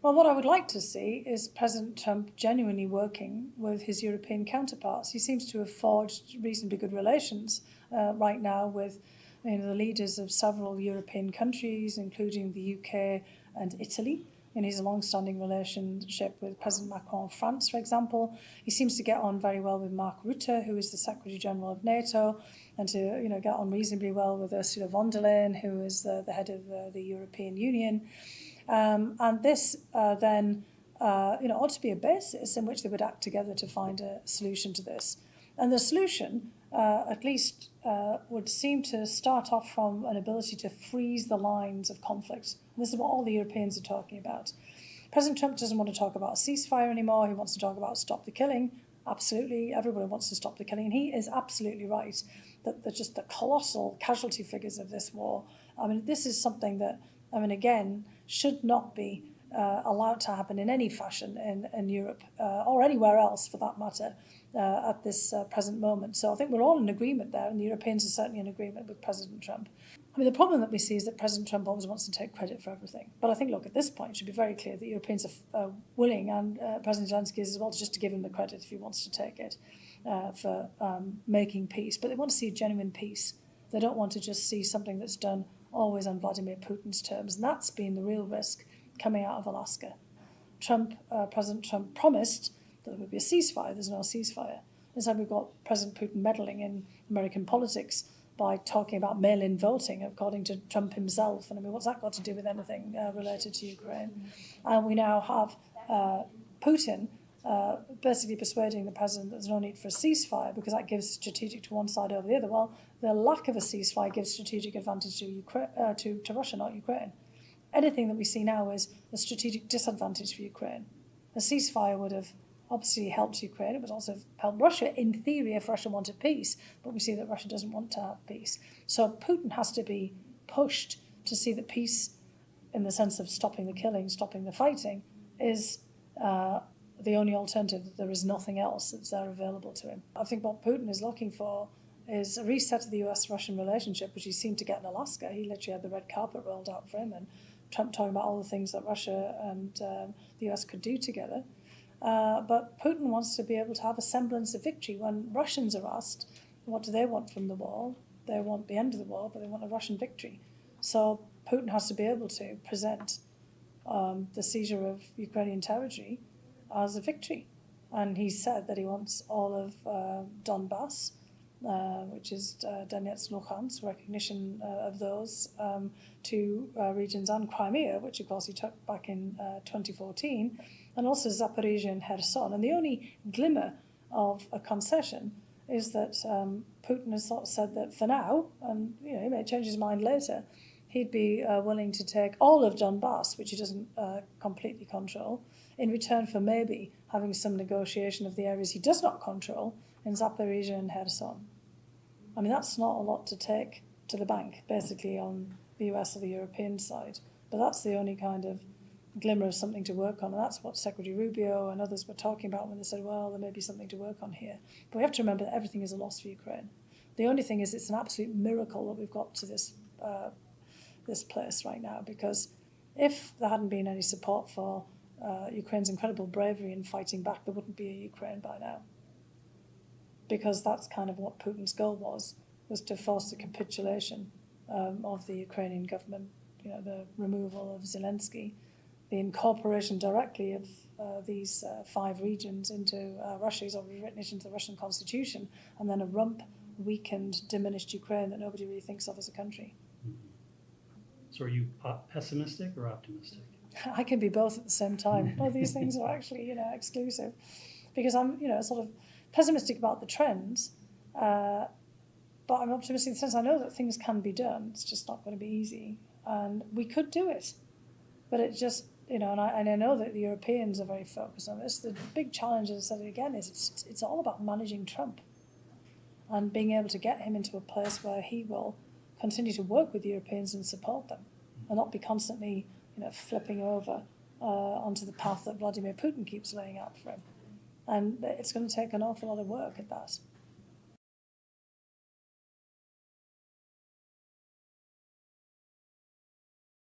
Well, what I would like to see is President Trump genuinely working with his European counterparts. He seems to have forged reasonably good relations right now with the leaders of several European countries, including the UK and Italy. And he's a long-standing relationship with President Macron of France, for example. He seems to get on very well with Mark Rutte, who is the Secretary General of NATO, and to get on reasonably well with Ursula von der Leyen, who is the head of the European Union. And this then ought to be a basis in which they would act together to find a solution to this. And the solution, at least, would seem to start off from an ability to freeze the lines of conflict. And this is what all the Europeans are talking about. President Trump doesn't want to talk about a ceasefire anymore. He wants to talk about stop the killing. Absolutely, everybody wants to stop the killing. And he is absolutely right that just the colossal casualty figures of this war, this is something that, again, should not be allowed to happen in any fashion in Europe or anywhere else, for that matter, at this present moment. So I think we're all in agreement there, and the Europeans are certainly in agreement with President Trump. The problem that we see is that President Trump always wants to take credit for everything. But I think, look, at this point, it should be very clear that Europeans are willing, and President Zelensky is as well, just to give him the credit if he wants to take it, for making peace. But they want to see a genuine peace. They don't want to just see something that's done always on Vladimir Putin's terms. And that's been the real risk coming out of Alaska. President Trump promised that there would be a ceasefire. There's no ceasefire. Instead, we've got President Putin meddling in American politics by talking about mail-in voting, according to Trump himself. And what's that got to do with anything related to Ukraine? And we now have Putin basically persuading the president that there's no need for a ceasefire because that gives strategic to one side over the other. Well, the lack of a ceasefire gives strategic advantage to Russia, not Ukraine. Anything that we see now is a strategic disadvantage for Ukraine. A ceasefire would have obviously helped Ukraine. It would also help Russia, in theory, if Russia wanted peace. But we see that Russia doesn't want to have peace. So Putin has to be pushed to see that peace, in the sense of stopping the killing, stopping the fighting, is the only alternative. There is nothing else that's there available to him. I think what Putin is looking for is a reset of the US-Russian relationship, which he seemed to get in Alaska. He literally had the red carpet rolled out for him, and Trump talking about all the things that Russia and the US could do together. But Putin wants to be able to have a semblance of victory. When Russians are asked, what do they want from the war? They want the end of the war, but they want a Russian victory. So Putin has to be able to present the seizure of Ukrainian territory as a victory. And he said that he wants all of Donbass, which is Donetsk, Luhansk, recognition of those two regions, and Crimea, which of course he took back in 2014, and also Zaporizhia and Kherson. And the only glimmer of a concession is that Putin has sort of said that for now, and he may change his mind later, he'd be willing to take all of Donbass, which he doesn't completely control, in return for maybe having some negotiation of the areas he does not control in Zaporizhia and Kherson. That's not a lot to take to the bank, basically, on the US or the European side. But that's the only kind of glimmer of something to work on. And that's what Secretary Rubio and others were talking about when they said, well, there may be something to work on here. But we have to remember that everything is a loss for Ukraine. The only thing is it's an absolute miracle that we've got to this place right now, because if there hadn't been any support for Ukraine's incredible bravery in fighting back, there wouldn't be a Ukraine by now. Because that's kind of what Putin's goal was to force the capitulation of the Ukrainian government, the removal of Zelensky, the incorporation directly of these 5 regions into Russia. He's already written it into the Russian constitution, and then a rump, weakened, diminished Ukraine that nobody really thinks of as a country. So are you pessimistic or optimistic? I can be both at the same time. All these things are actually, exclusive. Because I'm, sort of pessimistic about the trends, but I'm optimistic in the sense I know that things can be done. It's just not going to be easy. And we could do it. But it just, and I know that the Europeans are very focused on this. The big challenge, as I said again, is it's all about managing Trump and being able to get him into a place where he will continue to work with the Europeans and support them and not be constantly, flipping over onto the path that Vladimir Putin keeps laying out for him. And it's going to take an awful lot of work at that.